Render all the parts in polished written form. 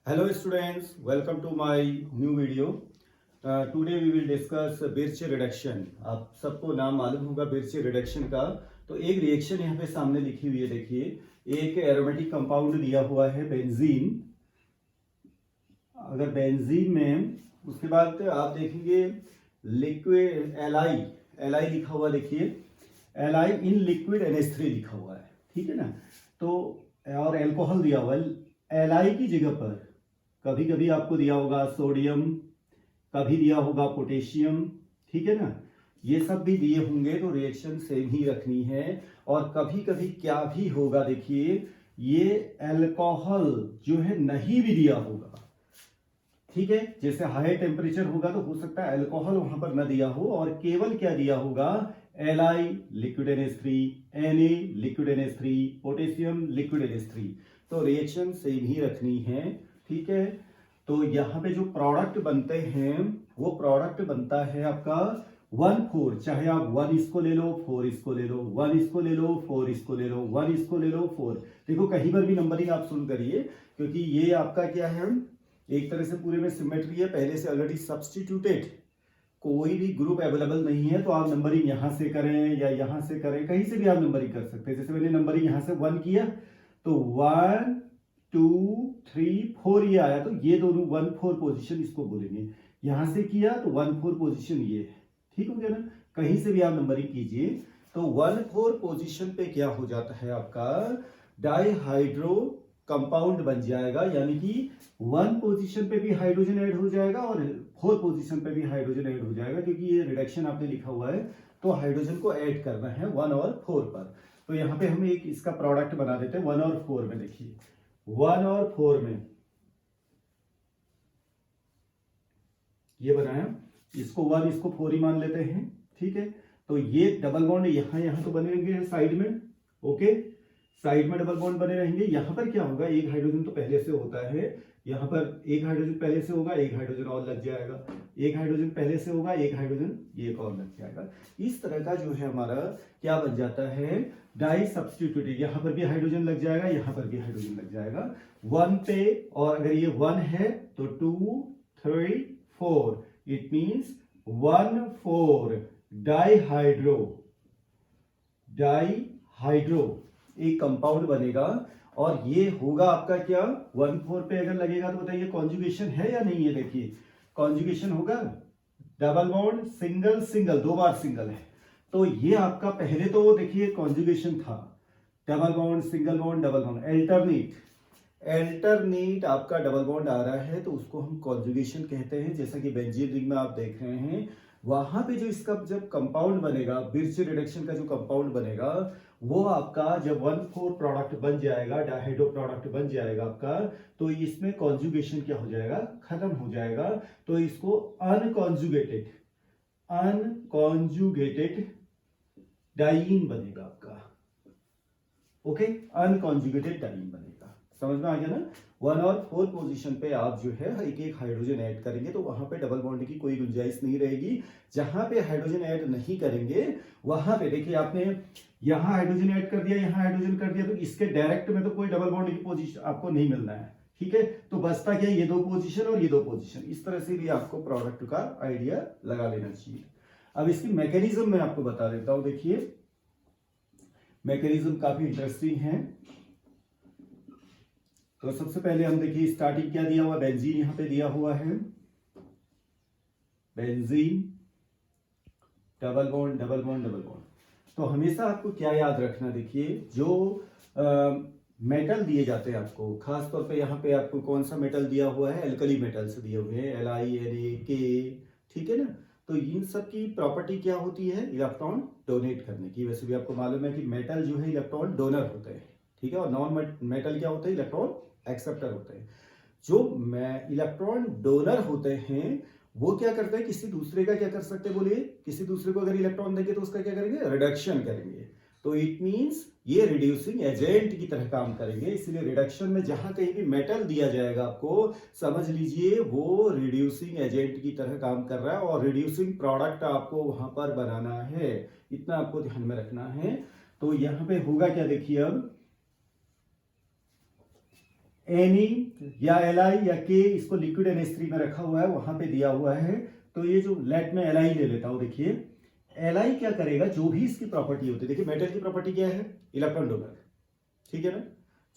Hello students, welcome to my new video. Today we will discuss Birch reduction. आप सबको नाम मालूम होगा Birch reduction का। तो एक रिएक्शन यहाँ पे सामने लिखी हुई है, देखिए एक एरोमेटिक कंपाउंड दिया हुआ है बेंजीन। अगर बेंजीन में उसके बाद आप देखेंगे लिक्विड एल आई लिखा हुआ, देखिए L I in liquid NH3 लिखा हुआ है, ठीक है ना। तो और एल्कोहल दिया हुआ है। एल आई की जगह पर कभी कभी आपको दिया होगा सोडियम, कभी दिया होगा पोटेशियम, ठीक है ना। ये सब भी दिए होंगे तो रिएक्शन सेम ही रखनी है। और कभी कभी क्या भी होगा, देखिए ये अल्कोहल जो है नहीं भी दिया होगा, ठीक है। जैसे हाई टेम्परेचर होगा तो हो सकता है अल्कोहल वहां पर न दिया हो और केवल क्या दिया होगा, Li liquid NH3, Na liquid NH3, potassium liquid NH3। तो रिएक्शन सेम ही रखनी है, ठीक है। तो यहाँ पे जो प्रोडक्ट बनते हैं वो प्रोडक्ट बनता है आपका 1,4, चाहे आप 1 इसको ले लो, 4 इसको ले लो, 1 इसको ले लो, 4 इसको ले लो, 1 इसको ले लो, 4। देखो कहीं पर भी नंबरिंग आप शुरू करिए, क्योंकि ये आपका क्या है, एक तरह से पूरे में सिमेट्री है, पहले से ऑलरेडी सब्सटीट्यूटेड। कोई भी ग्रुप अवेलेबल नहीं है तो आप नंबरिंग यहां से करें या यहां से करें, कहीं से भी आप नंबरिंग कर सकते हैं। जैसे मैंने नंबरिंग यहां से 1 किया तो 1 2 3 4 ये आया, तो ये दोनों 1,4 पोजीशन इसको बोलेंगे। यहां से किया तो 1,4 पोजीशन ये है, ठीक हो गया ना। कहीं से भी आप नंबरिंग कीजिए तो 1,4 पोजीशन पे क्या हो जाता है, आपका डाईहाइड्रो कंपाउंड बन जाएगा। यानी कि 1 पोजीशन पे भी हाइड्रोजन ऐड हो जाएगा और 4 पोजीशन पे भी हाइड्रोजन ऐड हो जाएगा, क्योंकि ये रिडक्शन आपने लिखा हुआ है तो हाइड्रोजन को ऐड करना है 1 और 4 पर। तो यहाँ पे हम एक इसका प्रोडक्ट बना देते हैं 1 और 4 में। देखिए 1 और 4 में ये बनाया, इसको 1 इसको 4 ही मान लेते हैं, ठीक है। तो ये डबल बॉन्ड यहां तो बनेंगे साइड में, ओके, साइड में डबल बॉन्ड बने रहेंगे। यहां पर क्या होगा, एक हाइड्रोजन तो पहले से होता है, यहां पर एक हाइड्रोजन पहले से होगा, एक हाइड्रोजन और लग जाएगा, एक हाइड्रोजन पहले से होगा, एक हाइड्रोजन ये और लग जाएगा। इस तरह का जो है हमारा क्या बन जाता है, डाई सब्स्टिट्यूटेड। यहां पर भी हाइड्रोजन लग जाएगा, यहां पर भी हाइड्रोजन लग जाएगा 1 पे। और अगर ये 1 है तो 2 3 4, इट मींस 1,4 डाईहाइड्रो एक कंपाउंड बनेगा। और ये होगा आपका क्या, 1,4 पे अगर लगेगा तो बताइए कॉन्जुगेशन है या नहीं है। देखिए कॉन्जुगेशन होगा, डबल बॉन्ड सिंगल सिंगल, 2 बार सिंगल है, तो ये आपका पहले तो देखिए कॉन्जुगेशन था, double bond single bond double bond, alternate आपका डबल बॉन्ड आ रहा है तो उसको हम कॉन्जुगेशन कहते हैं। जैसा कि बेंजीन रिंग में आप देख रहे हैं, वहां पे जो इसका जब कंपाउंड बनेगा, बिर्च रिडक्शन का जो कंपाउंड बनेगा, वो आपका जब 1,4 प्रोडक्ट बन जाएगा, डाइहाइड्रो प्रोडक्ट बन जाएगा आपका, तो इसमें कॉन्जुगेशन क्या हो जाएगा, खत्म हो जाएगा। तो इसको अनकॉन्जुगेटेड डाइईन बनेगा आपका, ओके, अनकॉन्जुगेटेड डाइईन बनेगा। समझ में आ गया ना। 1 और 4 पोजीशन पे आप जो है एक एक हाइड्रोजन ऐड करेंगे तो वहां पे डबल बॉन्ड की कोई गुंजाइश नहीं रहेगी। जहां पे हाइड्रोजन ऐड नहीं करेंगे वहां पे देखिए आपने यहां हाइड्रोजन ऐड कर दिया, यहां हाइड्रोजन कर दिया, तो इसके डायरेक्ट में तो कोई डबल बॉन्ड की पोजीशन आपको नहीं मिलना है, ठीक है। तो बचता क्या, ये 2 पोजीशन और ये 2 पोजीशन। इस तरह से भी आपको प्रोडक्ट का आइडिया लगा लेना चाहिए। अब इसकी मैकेनिज्म मैं आपको बता देता हूं। देखिए मैकेनिज्म काफी इंटरेस्टिंग है। तो सबसे पहले हम देखिए स्टार्टिंग क्या दिया हुआ, बेंजीन यहां पे दिया हुआ है, benzene double bond double bond double bond. तो हमेशा आपको क्या याद रखना, देखिए जो मेटल दिए जाते हैं आपको, खास तौर पे यहाँ पे आपको कौन सा मेटल दिया हुआ है, एल्कली मेटल्स दिए हुए हैं, Li Na K, ठीक है ना। तो इन सब की प्रॉपर्टी क्या होती है, इलेक्ट्रॉन डोनेट करने की। वैसे भी आपको मालूम है कि मेटल जो है इलेक्ट्रॉन डोनर होते हैं, ठीक है, और नॉन मेटल क्या होते हैं, इलेक्ट्रॉन एक्सेप्टर होते हैं। जो इलेक्ट्रॉन डोनर होते हैं वो क्या करते हैं, किसी दूसरे का क्या कर सकते हैं, बोलिए, किसी दूसरे को अगर इलेक्ट्रॉन देंगे तो उसका क्या करेंगे, रिडक्शन करेंगे। तो इट मींस ये रिड्यूसिंग एजेंट की तरह काम करेंगे। इसलिए रिडक्शन में जहां कहीं भी मेटल दिया जाएगा आपको समझ लीजिए वो रिड्यूसिंग एजेंट की तरह काम कर रहा है और रिड्यूसिंग प्रोडक्ट आपको वहां पर बनाना है, इतना आपको ध्यान में रखना है। तो यहां पे होगा क्या, देखिए अब Na या Li या K इसको लिक्विड NH3 में रखा हुआ है, वहां पे दिया हुआ है। तो ये जो लेट में Li ले लेता हूं, देखिए Li क्या करेगा, जो भी इसकी प्रॉपर्टी होती है, देखिए मेटल की प्रॉपर्टी क्या है, इलेक्ट्रॉन डोनर, ठीक है ना।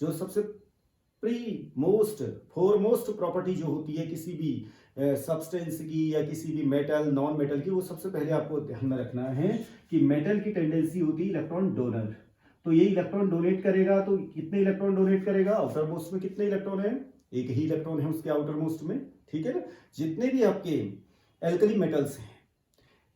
जो सबसे फोरमोस्ट प्रॉपर्टी जो होती है किसी भी सब्सटेंस की या किसी भी मेटल नॉन मेटल की, वो सबसे पहले आपको ध्यान में रखना है कि मेटल की टेंडेंसी होती है इलेक्ट्रॉन डोनर। तो ये इलेक्ट्रॉन डोनेट करेगा, तो कितने इलेक्ट्रॉन डोनेट करेगा, आउटर मोस्ट में कितने इलेक्ट्रॉन है, एक ही इलेक्ट्रॉन है उसके आउटर मोस्ट में, ठीक है ना। जितने भी आपके एल्कली मेटल्स हैं,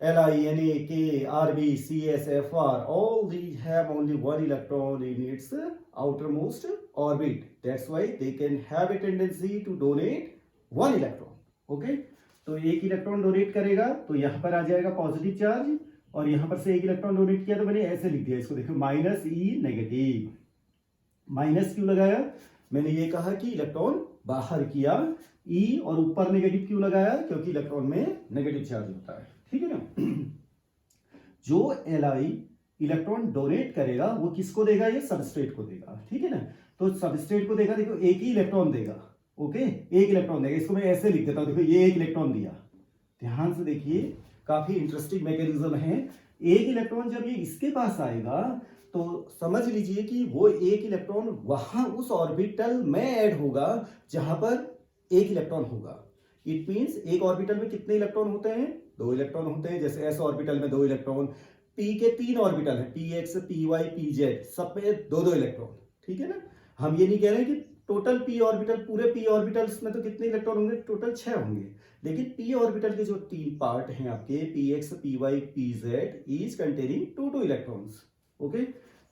Li, Na, K, Rb, Cs, Fr, all these have only one electron in its outermost orbit. That's why they can have a tendency to donate one electron. Okay? तो एक इलेक्ट्रॉन डोनेट करेगा तो यहां पर आ जाएगा positive charge, और यहां पर से एक इलेक्ट्रॉन डोनेट किया तो मैंने ऐसे लिख दिया इसको, देखो -E नेगेटिव। माइनस क्यों लगाया, मैंने ये कहा कि इलेक्ट्रॉन बाहर किया, E और ऊपर नेगेटिव क्यों लगाया, क्योंकि इलेक्ट्रॉन में नेगेटिव चार्ज होता है, ठीक है ना। जो Li इलेक्ट्रॉन डोनेट करेगा वो किसको देगा, ये सबस्ट्रेट को देगा, ठीक है ना। तो सबस्ट्रेट को देगा, देखो एक ही इलेक्ट्रॉन देगा, ओके, एक इलेक्ट्रॉन देगा। इसको मैं ऐसे लिख देता हूं, देखो ये एक इलेक्ट्रॉन दिया, ध्यान से देखिए, काफी इंटरेस्टिंग मैकेनिज्म है। एक इलेक्ट्रॉन जब ये इसके पास आएगा तो समझ लीजिए कि वो एक इलेक्ट्रॉन वहां उस ऑर्बिटल में ऐड होगा जहां पर एक इलेक्ट्रॉन होगा। इट मींस एक ऑर्बिटल में कितने इलेक्ट्रॉन होते हैं, 2 इलेक्ट्रॉन होते हैं। जैसे एस ऑर्बिटल में 2 इलेक्ट्रॉन, पी के 3 ऑर्बिटल है, px, py, pz, सब में 2-2 इलेक्ट्रॉन, ठीक है ना। हम ये नहीं कह रहे कि टोटल p ऑर्बिटल, पूरे p ऑर्बिटल्स में तो कितने इलेक्ट्रॉन होंगे, टोटल 6 होंगे, लेकिन p ऑर्बिटल के जो 3 पार्ट हैं आपके px, py, pz is containing 2-2 electrons, okay.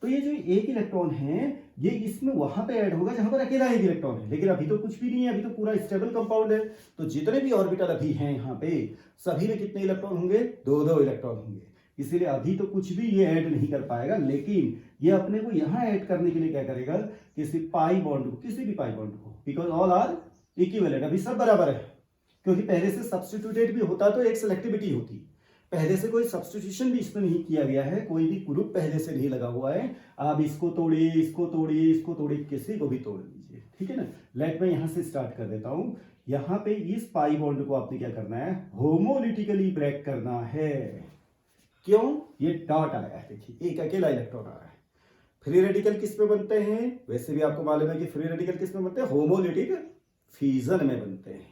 तो ये जो एक इलेक्ट्रॉन है ये इसमें वहां पे ऐड होगा जहां पर अकेला एक इलेक्ट्रॉन है, लेकिन अभी तो कुछ भी नहीं है, अभी तो पूरा स्टेबल कंपाउंड है। तो जितने भी ऑर्बिटल अभी हैं यहाँ पे, सभी में कितने इलेक्ट्रॉन होंगे, 2-2 इलेक्ट्रॉन होंगे। इसीलिए अभी तो कुछ भी ये ऐड नहीं कर पाएगा, लेकिन ये अपने को यहाँ ऐड करने के लिए क्या करेगा, किसी पाई बॉन्ड को, किसी भी पाई बॉन्ड को, बिकॉज ऑल आर इक्विवेलेंट, अभी सब बराबर है। क्योंकि पहले से सब्स्टिट्यूटेड भी होता तो एक सेलेक्टिविटी होती, पहले से कोई सब्स्टिट्यूशन भी इसमें नहीं किया गया है, कोई भी ग्रुप पहले से नहीं लगा हुआ है। आप इसको तोड़िए, इसको तोड़िए, इसको तोड़िए, किसी को भी तोड़ लीजिए, ठीक है ना। लेट मैं यहां से स्टार्ट कर देता हूं। यहां पे इस पाई बॉन्ड को आपने क्या करना है, होमोलिटिकली ब्रेक करना है। क्यों, ये डॉट आया है, देखिए एक अकेला इलेक्ट्रॉन आया है। फ्री रेडिकल किस पे बनते हैं, वैसे भी आपको मालूम है कि फ्री रेडिकल किस में बनते हैं, होमोलिटिक फिजन में बनते हैं,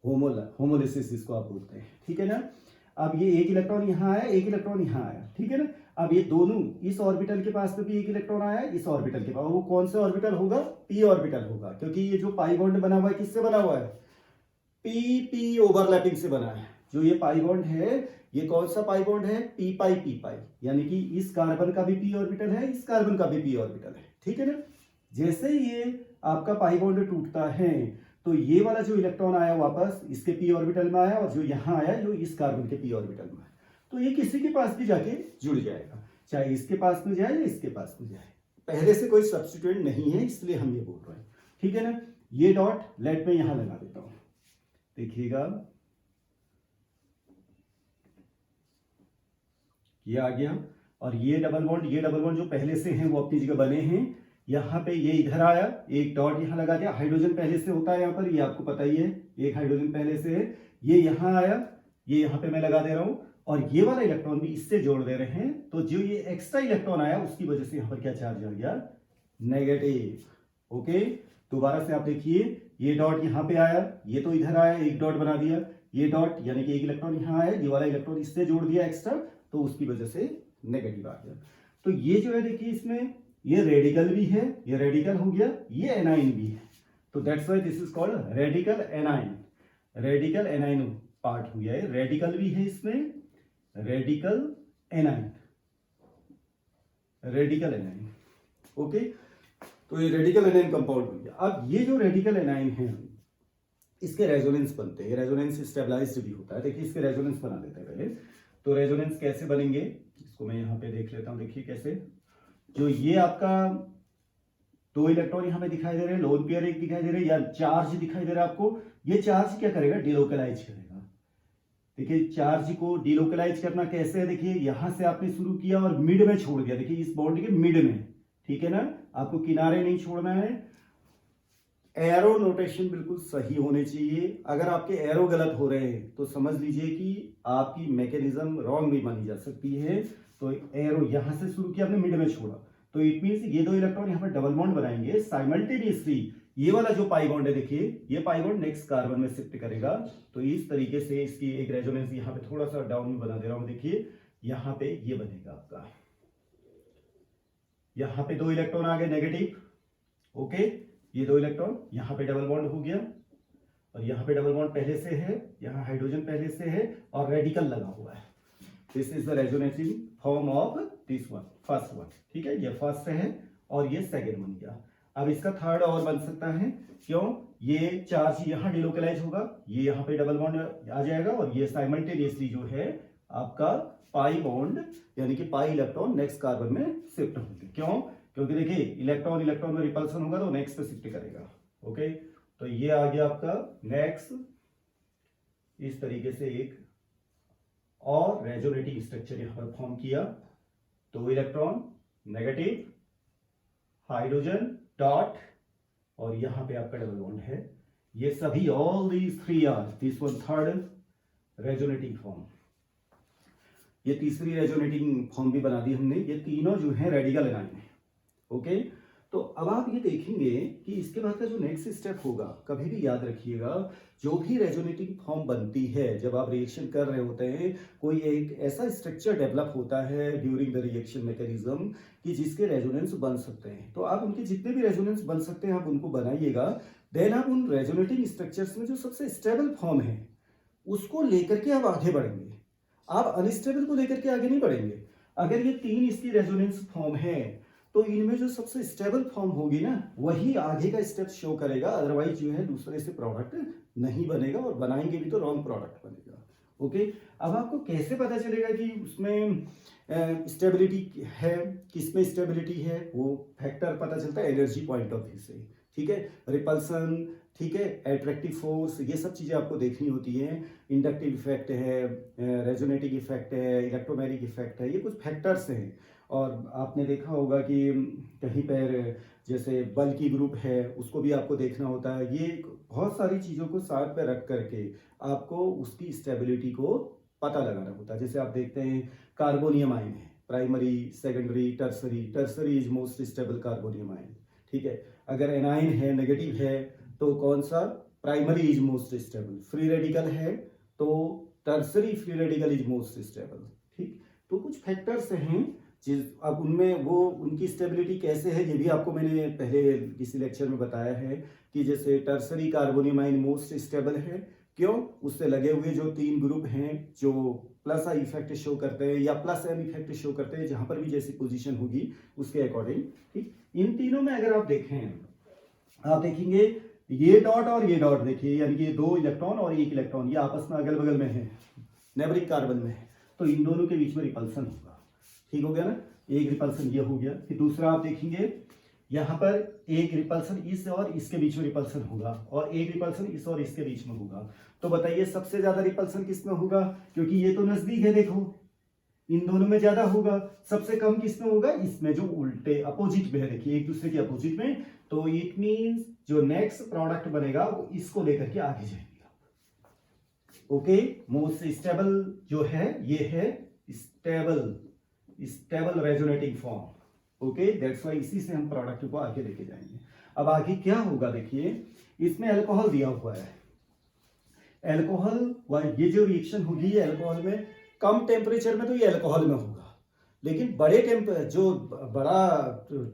होमोलिसिस इसको आप बोलते हैं, ठीक है ना। अब ये एक इलेक्ट्रॉन यहाँ आया, एक इलेक्ट्रॉन यहाँ आया, ठीक है ना। अब ये दोनों, इस ऑर्बिटल के पास में भी एक इलेक्ट्रॉन आया, इस ऑर्बिटल के पास, वो कौन सा ऑर्बिटल होगा, p ऑर्बिटल होगा, क्योंकि ये जो पाई बॉन्ड बना हुआ है किससे बना हुआ है, p ओवरलैपिंग से बना है। जो ये पाई बॉन्ड है ये कौन सा पाई बॉन्ड है, p पाई, यानी कि इस कार्बन का भी p ऑर्बिटल है, इस कार्बन का भी p ऑर्बिटल है, ठीक है ना। जैसे ये आपका पाई बॉन्ड टूटता है तो ये वाला जो इलेक्ट्रॉन आया वापस इसके p ऑर्बिटल में आया, और जो यहाँ आया जो इस कार्बन के p ऑर्बिटल में, तो ये किसी के पास भी जाके जुड़ जाएगा, चाहे इसके पास में जाए या इसके पास में जाए। पहले से कोई सब्स्टिट्यूएंट नहीं है, इसलिए हम ये बोल रहे हैं, ठीक है ना। ये डॉट लेट में यहां लगा देता हूं, देखिएगा ये आ गया। और ये डबल बॉन्ड जो पहले से हैं वो अपनी जगह बने हैं। यहाँ पे ये इधर आया, एक डॉट यहाँ लगा दिया, हाइड्रोजन पहले से होता है यहाँ पर, ये आपको पता ही है, एक हाइड्रोजन पहले से है। ये यहाँ आया, ये यहाँ पे मैं लगा दे रहा हूँ, और ये वाला इलेक्ट्रॉन भी इससे जोड़ दे रहे हैं। तो जो ये एक्स्ट्रा इलेक्ट्रॉन आया उसकी वजह से यहाँ पर क्या चार्ज आ गया, नेगेटिव। ओके, दोबारा से आप देखिए, ये डॉट यहाँ पे आया, ये तो इधर आया, एक डॉट बना दिया, ये डॉट यानी कि एक इलेक्ट्रॉन यहाँ आया, ये वाला इलेक्ट्रॉन इससे जोड़ दिया एक्स्ट्रा, तो उसकी वजह से नेगेटिव आ गया। तो ये जो है देखिए इसमें ये रेडिकल भी है, ये रेडिकल हो गया, ये एनाइन भी है, तो that's why this is called radical A9. Radical A9 part हो गया है, रेडिकल भी है इसमें, radical A9, radical A9. Okay, तो ये रेडिकल एनाइन कंपाउंड हो गया। अब ये जो रेडिकल एनाइन है इसके रेजोनेंस बनते हैं, रेजोनेंस स्टेबलाइज्ड भी होता है। देखिए इसके रेजोनेंस बना देते हैं पहले। तो रेजोनेंस कैसे बनेंगे, इसको मैं यहाँ पे देख लेता हूँ। देखिए कैसे, जो ये आपका 2 इलेक्ट्रॉन यहाँ पे दिखाई दे रहे हैं, लोन पेयर एक दिखाई दे रहे हैं, या चार्ज दिखाई दे रहा है आपको, ये चार्ज क्या करेगा, डिलोकलाइज करेगा। देखिए चार्ज को डिलोकलाइज करना कैसे है, देखिए यहां से आपने शुरू किया और मिड में छोड़ दिया, देखिए इस बॉन्ड के मिड में, ठीक है ना, आपको किनारे नहीं छोड़ना है, एरो नोटेशन बिल्कुल सही होने चाहिए। अगर आपके एरो गलत हो रहे हैं तो समझ लीजिए कि आपकी मैकेनिज्म रॉन्ग भी मानी जा सकती है। तो एरो यहां से शुरू किया, आपने मिड में छोड़ा, तो इट मींस ये दो इलेक्ट्रॉन यहाँ पर डबल बॉन्ड बनाएंगे साइमल्टेनियसली। ये वाला जो पाई बॉन्ड है देखिए, ये पाई बॉन्ड नेक्स्ट कार्बन में शिफ्ट करेगा। तो इस तरीके से इसकी एक रेजोनेंस यहाँ पे थोड़ा सा डाउन में बना दे रहा हूं, देखिए यहाँ पे ये बनेगा आपका, यहाँ पे दो इलेक्ट्रॉन आ गए नेगेटिव, ओके, ये दो इलेक्ट्रॉन यहाँ पे डबल बॉन्ड हो गया, और यहाँ पे डबल बॉन्ड पहले से है, यहाँ हाइड्रोजन पहले से है और रेडिकल लगा हुआ है। This is the resonating form of this one, first one, ठीक है, ये फर्स्ट है और ये सेकेंड बन गया। अब इसका थर्ड और बन सकता है, क्यों, ये चार्ज यहाँ डिलोकलाइज होगा, ये यहाँ पे डबल बॉन्ड आ जाएगा और ये साइमल्टेनियसली जो है आपका पाई बॉन्ड यानी कि पाई इलेक्ट्रॉन नेक्स्ट कार्बन में शिफ्ट होंगे। क्यों, क्योंकि देखिए इलेक्ट्रॉन इलेक्ट्रॉन में रिपल्सन होगा तो नेक्स्ट पे शिफ्ट करेगा। ओके, तो ये आ गया आपका नेक्स्ट, इस तरीके से एक और रेजोनेटिंग स्ट्रक्चर यहां पर फॉर्म किया। तो इलेक्ट्रॉन नेगेटिव, हाइड्रोजन डॉट, और यहां पे आपका डबल बॉन्ड है। ये सभी all these three are, this one third resonating form, ये तीसरी रेजोनेटिंग फॉर्म भी बना दी हमने। ये तीनों जो है रेडिकल एनाइन है। ओके, तो अब आप ये देखेंगे कि इसके बाद का जो नेक्स्ट स्टेप होगा, कभी भी याद रखिएगा, जो भी रेजोनेटिंग फॉर्म बनती है जब आप रिएक्शन कर रहे होते हैं, कोई एक ऐसा स्ट्रक्चर डेवलप होता है ड्यूरिंग द रिएक्शन मैकेनिज्म कि जिसके रेजोनेंस बन सकते हैं। तो आप उनके जितने भी रेजोनेंस बन सकते हैं आप उनको बनाइएगा। देन आप उन रेजोनेटिंग स्ट्रक्चर्स में जो सबसे स्टेबल फॉर्म है उसको लेकर के आप आगे बढ़ेंगे। आप अनस्टेबल को लेकर के आगे नहीं बढ़ेंगे। अगर ये तीन इसकी रेजोनेंस फॉर्म है तो इनमें जो सबसे स्टेबल फॉर्म होगी ना वही आगे का स्टेप शो करेगा, अदरवाइज जो है दूसरे से प्रोडक्ट नहीं बनेगा, और बनाएंगे भी तो रॉन्ग प्रोडक्ट बनेगा। ओके, अब आपको कैसे पता चलेगा कि उसमें स्टेबिलिटी है, किसमें स्टेबिलिटी है, वो फैक्टर पता चलता है एनर्जी पॉइंट ऑफ व्यू से, ठीक है, रिपल्सन, ठीक है, एट्रैक्टिव फोर्स, ये सब चीज़ें आपको देखनी होती हैं। इंडक्टिव इफेक्ट है, रेजोनेटिंग इफेक्ट है, इलेक्ट्रोमैग्नेटिक इफेक्ट है, ये कुछ फैक्टर्स हैं। और आपने देखा होगा कि कहीं पर जैसे बल की ग्रुप है उसको भी आपको देखना होता है। ये बहुत सारी चीज़ों को साथ पे रख करके आपको उसकी स्टेबिलिटी को पता लगाना होता है। जैसे आप देखते हैं कार्बोनियम आयन है, primary, secondary, tertiary, tertiary is most stable carbonium ion, ठीक है। अगर एनाइन है, नेगेटिव है, तो कौन सा, primary is most stable. Free radical है तो tertiary free radical is most stable, ठीक। तो कुछ फैक्टर्स हैं अब उनमें वो उनकी स्टेबिलिटी कैसे है ये भी आपको मैंने पहले किसी लेक्चर में बताया है कि जैसे tertiary carbonium ion most stable है। क्यों, उससे लगे हुए जो तीन ग्रुप हैं जो प्लस आई इफेक्ट शो करते हैं या प्लस एम इफेक्ट शो करते हैं, जहां पर भी जैसी पोजीशन होगी उसके अकॉर्डिंग, ठीक। इन तीनों में अगर आप देखें, आप देखेंगे ये डॉट और ये डॉट, देखिए यानी कि दो इलेक्ट्रॉन और एक इलेक्ट्रॉन ये आपस में अगल बगल में है, नेबरिंग कार्बन में है, तो इन दोनों के बीच में रिपल्सन होगा, ठीक हो गया ना। एक रिपल्सन ये हो गया। फिर दूसरा आप देखेंगे यहाँ पर एक रिपल्सन इस और इसके बीच में रिपल्सन होगा, और एक रिपल्सन इस और इसके बीच में होगा। तो बताइए सबसे ज्यादा रिपल्सन किस में होगा, क्योंकि ये तो नजदीक है, देखो इन दोनों में ज्यादा होगा। सबसे कम किस में होगा, इसमें जो उल्टे अपोजिट में है, देखिए एक दूसरे के अपोजिट में। तो इट मींस जो नेक्स्ट प्रोडक्ट बनेगा वो इसको लेकर के आगे जाएंगे। ओके, मोस्ट स्टेबल जो है ये है stable resonating form. Okay, that's why इसी से हम प्रोडक्ट को आगे लेके जाएंगे। अब आगे क्या होगा, देखिए इसमें अल्कोहल दिया हुआ है। अल्कोहल, ये जो रिएक्शन होगी ये अल्कोहल में, कम टेम्परेचर में तो ये अल्कोहल में होगा, लेकिन बड़ा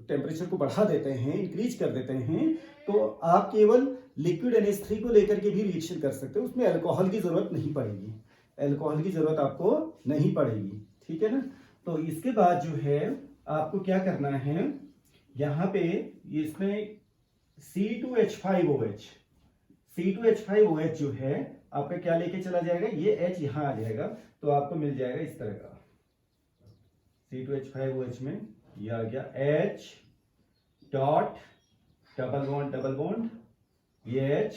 टेम्परेचर को बढ़ा देते हैं, इंक्रीज कर देते हैं, तो आप केवल लिक्विड NH3 को लेकर के भी रिएक्शन कर सकते हो, उसमें अल्कोहल की जरूरत नहीं पड़ेगी, अल्कोहल की जरूरत आपको नहीं पड़ेगी, ठीक है ना। तो इसके बाद जो है आपको क्या करना है, यहाँ पे इसमें C2H5OH जो है आपका क्या लेके चला जाएगा, ये H यहाँ आ जाएगा, तो आपको मिल जाएगा इस तरह का C2H5OH में ये आ गया H डॉट डबल बॉन्ड ये H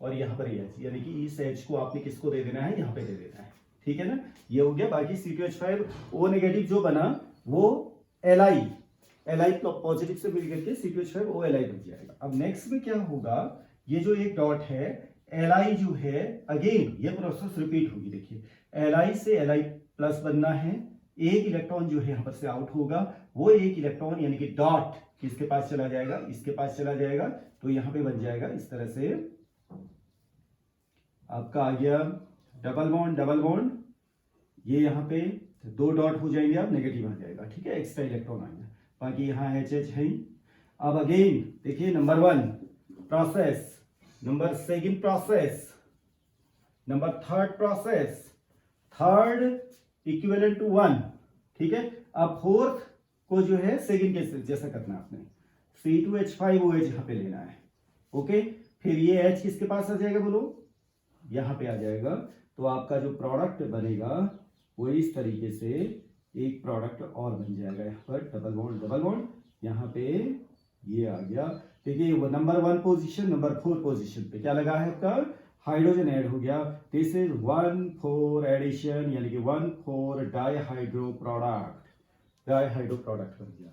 और यहाँ पर ये H, यानी कि इस H को आपने किसको दे देना है, यहाँ पे दे देना है, ठीक है ना। ये हो गया। बाकी C2H5O नेगेटिव जो बना वो Li Li पॉजिटिव से मिल करके C2H5 OLi बन जाएगा। अब नेक्स्ट में क्या होगा, ये जो एक डॉट है Li जो है, अगेन ये प्रोसेस रिपीट होगी। देखिए Li से Li प्लस बनना है, एक इलेक्ट्रॉन जो है यहाँ पर से आउट होगा, वो एक इलेक्ट्रॉन यानी कि डॉट किसके पास चला जाएगा, इसके पास चला जाएगा, तो यहाँ पे बन जाएगा इस तरह से आपका आ गया डबल बॉन्ड, ये यहाँ पे दो डॉट हो जाएंगे, अब नेगेटिव आ जाएगा, ठीक है, एक्स्ट्रा इलेक्ट्रॉन आ गया, बाकी यहाँ HH है। अब अगेन देखिए number 1 process, number 2 process, number 3 process, 3 equivalent to 1, ठीक है। अब 4th को जो है सेकंड के जैसा करना है आपने, C2H5OH यहाँ पे लेना है, ओके। फिर ये H किसके पास आ जाएगा बोलो, यहाँ पे आ जाएगा, तो आपका जो प्रोडक्ट बनेगा वो इस तरीके से एक प्रोडक्ट और बन जाएगा। यहाँ पर डबल बॉन्ड, यहाँ पे ये आ गया। देखिए नंबर 1 पोजीशन, नंबर 4 पोजीशन पे क्या लगा है आपका, हाइड्रोजन ऐड हो गया। दिस इज 1,4 एडिशन, यानी कि 1,4 डाइहाइड्रो प्रोडक्ट बन गया,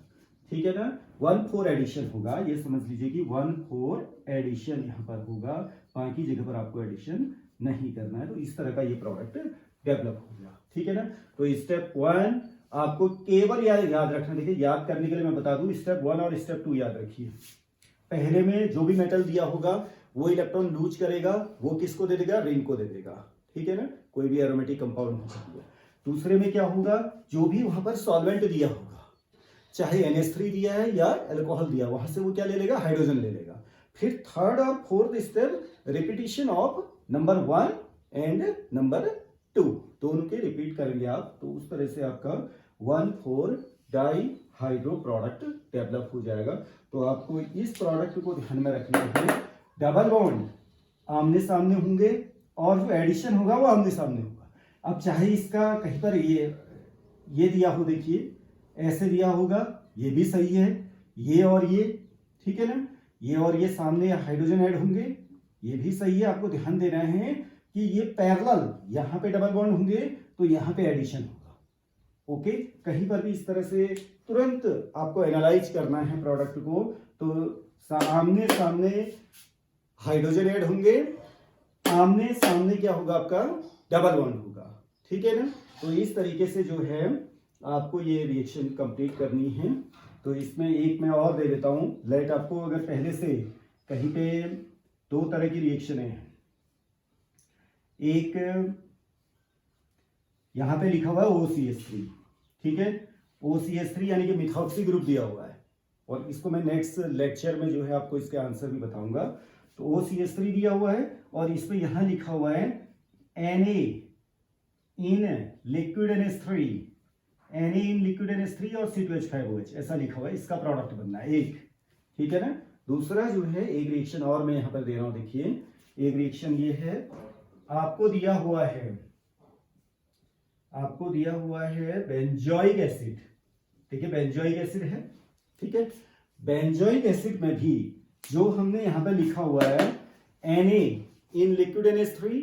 ठीक है ना। 1,4 एडिशन होगा, ये समझ लीजिए कि 1,4 एडिशन यहाँ पर होगा, बाकी जगह पर आपको एडिशन नहीं करना है। तो इस तरह का ये प्रोडक्ट डेवलप हो गया, ठीक है ना। तो स्टेप 1 आपको केवल याद रखना, देखिए याद करने के लिए मैं बता दूं, स्टेप 1 और स्टेप 2 याद रखिए। पहले में जो भी मेटल दिया होगा वो इलेक्ट्रॉन लूज करेगा, वो किसको दे देगा, रिंग को दे देगा, ठीक है ना, कोई भी एरोमेटिक कंपाउंड हो सकती है। दूसरे में क्या होगा, जो भी वहां पर सॉल्वेंट दिया होगा, चाहे NH3 दिया है या अल्कोहल दिया, वहां से वो क्या ले लेगा, हाइड्रोजन ले लेगा। फिर 3rd और 4th step repetition of number 1 and number 2, दोनों के रिपीट करेंगे आप, तो उस तरह से आपका 1,4 डाइहाइड्रो प्रोडक्ट डेवलप हो जाएगा। तो आपको इस प्रोडक्ट को ध्यान में रखना है, डबल बॉन्ड आमने सामने होंगे और जो एडिशन होगा वो आमने सामने होगा। अब चाहे इसका कहीं पर ये दिया हो, देखिए ऐसे दिया होगा, ये भी सही है, ये और ये, ठीक है ना, ये और ये सामने हाइड्रोजन ऐड होंगे, ये भी सही है। आपको ध्यान देना है कि ये पैरेलल, यहाँ पे डबल बॉन्ड होंगे तो यहाँ पे एडिशन होगा, ओके। कहीं पर भी इस तरह से तुरंत आपको एनालाइज करना है प्रोडक्ट को, तो आमने सामने हाइड्रोजन ऐड होंगे, आमने सामने क्या होगा, आपका डबल बॉन्ड होगा, ठीक है ना। तो इस तरीके से जो है आपको ये रिएक्शन कंप्लीट करनी है। तो इसमें एक मैं और दे देता हूं, लेट आपको अगर पहले से कहीं पे 2 तरह की रिएक्शन है, एक यहां पे लिखा हुआ है OCH3, ठीक है, OCH3 यानी कि मिथॉक्सी ग्रुप दिया हुआ है, और इसको मैं नेक्स्ट लेक्चर में जो है आपको इसके आंसर भी बताऊंगा। तो OCH3 दिया हुआ है और इस पे यहां लिखा हुआ है Na इन लिक्विड NH3 और C2H5OH, ऐसा लिखा हुआ है, इसका प्रोडक्ट बनना है एक, ठीक है ना। दूसरा जो है एक रिएक्शन और मैं यहां पर दे रहा हूं, देखिए एक रिएक्शन ये है, आपको दिया हुआ है बेंजोइक एसिड, ठीक है, बेंजोइक एसिड है, ठीक है। बेंजोइक एसिड में भी जो हमने यहां पर लिखा हुआ है Na in liquid NH3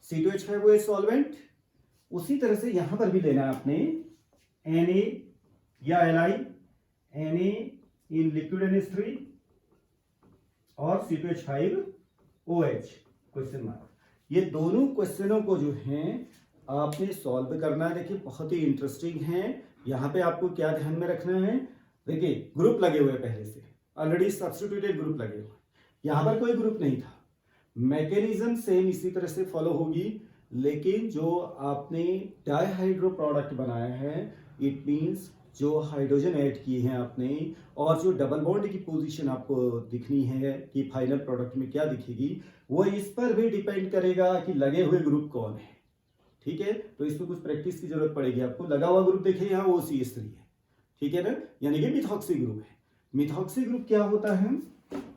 C2H5OH solvent, उसी तरह से यहां पर भी लेना है आपने Na या Li, Na in liquid NH3 और C2H5OH क्वेश्चन मार्क। ये दोनों क्वेश्चनों को जो है आपने सॉल्व करना है। देखिए बहुत ही इंटरेस्टिंग है। यहाँ पे आपको क्या ध्यान में रखना है, देखिए ग्रुप लगे हुए पहले से, ऑलरेडी सब्स्टिट्यूटेड ग्रुप लगे हुए, यहाँ पर कोई ग्रुप नहीं था। मैकेनिज्म सेम इसी तरह से फॉलो होगी, लेकिन जो आपने डाइहाइड्रो प्रोडक्ट बनाया है, इट मींस जो हाइड्रोजन ऐड किए हैं आपने, और जो डबल बॉन्ड की पोजीशन आपको दिखनी है कि फाइनल प्रोडक्ट में क्या दिखेगी, वो इस पर भी डिपेंड करेगा कि लगे हुए ग्रुप कौन है, ठीक है। तो इसमें कुछ प्रैक्टिस की जरूरत पड़ेगी आपको। लगा हुआ ग्रुप देखिए यहाँ OCH3 है, ठीक है ना, यानी कि मिथॉक्सी ग्रुप है। मिथॉक्सी ग्रुप क्या होता है,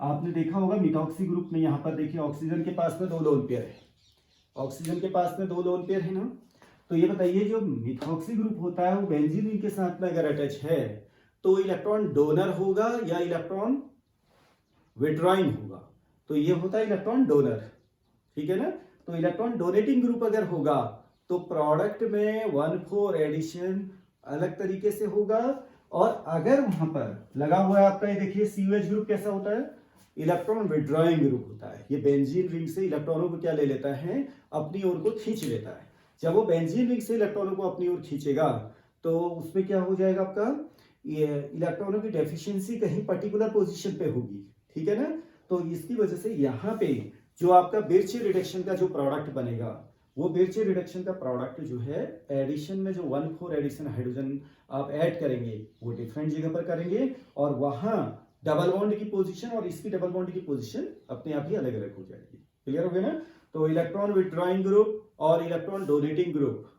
आपने देखा होगा मिथॉक्सी ग्रुप में यहाँ पर देखिए ऑक्सीजन के पास में 2 लोन पेयर है, ऑक्सीजन के पास में 2 लोन पेयर है ना। तो ये बताइए जो मिथॉक्सी ग्रुप होता है वो बेंजीन के साथ में अगर अटैच है तो इलेक्ट्रॉन डोनर होगा या इलेक्ट्रॉन विड्रॉइंग होगा, तो ये होता है इलेक्ट्रॉन डोनर, ठीक है ना। तो इलेक्ट्रॉन डोनेटिंग ग्रुप अगर होगा तो प्रोडक्ट में 1,4 एडिशन अलग तरीके से होगा और अगर वहां पर लगा हुआ है आपका, ये देखिए COH ग्रुप कैसा होता है, इलेक्ट्रॉन विड्रॉइंग ग्रुप होता है। ये बेंजीन रिंग से इलेक्ट्रॉनों को क्या ले लेता है, अपनी ओर को खींच लेता है। जब वो बेंजीन रिंग से इलेक्ट्रॉनों को अपनी ओर खींचेगा तो उसमें क्या हो जाएगा, आपका ये इलेक्ट्रॉनों की डेफिशिएंसी कहीं पर्टिकुलर पोजीशन पे होगी, ठीक है ना। तो इसकी वजह से यहाँ पे जो आपका बिर्च रिडक्शन का जो प्रोडक्ट बनेगा, वो बिर्च रिडक्शन का प्रोडक्ट जो है एडिशन में जो 1,4 एडिशन हाइड्रोजन आप ऐड करेंगे वो डिफरेंट जगह पर करेंगे, और वहां डबल बॉन्ड की पोजीशन और इसकी डबल बॉन्ड की पोजीशन अपने आप ही अलग अलग हो जाएगी। क्लियर हो गया ना। तो इलेक्ट्रॉन विड्रॉइंग ग्रुप और इलेक्ट्रॉन डोनेटिंग ग्रुप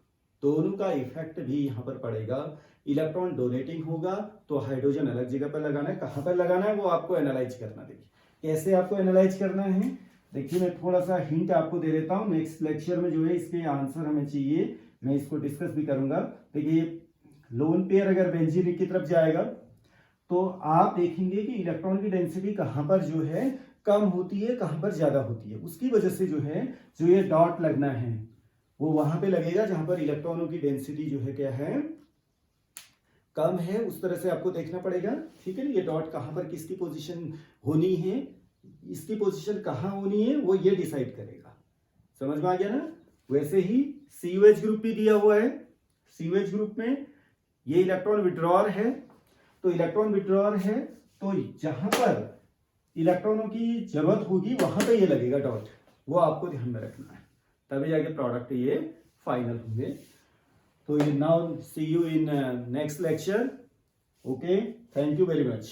दोनों का इफेक्ट भी यहाँ पर पड़ेगा। इलेक्ट्रॉन डोनेटिंग होगा तो हाइड्रोजन अलग जगह पर लगाना है, कहाँ पर लगाना है वो आपको एनालाइज करना। देखिए कैसे आपको एनालाइज करना है, देखिए मैं थोड़ा सा हिंट आपको दे देता हूँ। नेक्स्ट लेक्चर में जो है इसके आंसर हमें चाहिए, मैं इसको डिस्कस भी करूंगा। देखिए लोन पेयर अगर बेंजीन रिंग की तरफ जाएगा तो आप देखेंगे कि इलेक्ट्रॉन की डेंसिटी कहाँ पर जो है कम होती है, कहाँ पर ज्यादा होती है। उसकी वजह से जो है जो ये डॉट लगना है वो वहां पे लगेगा जहां पर इलेक्ट्रॉनों की डेंसिटी जो है क्या है, कम है। उस तरह से आपको देखना पड़ेगा, ठीक है ना। ये डॉट कहां पर किसकी पोजीशन होनी है, इसकी पोजीशन कहां होनी है, वो ये डिसाइड करेगा। समझ में आ गया ना। वैसे ही COH ग्रुप भी दिया हुआ है। COH ग्रुप में ये इलेक्ट्रॉन विड्रॉअर है, तो इलेक्ट्रॉन विड्रॉअर है तो जहां पर इलेक्ट्रॉनों की जरूरत होगी वहां पे ये लगेगा डॉट, वो आपको ध्यान में रखना है, तभी जाके प्रोडक्ट ये फाइनल होंगे। तो ये now see you in next lecture. Okay, thank you very much.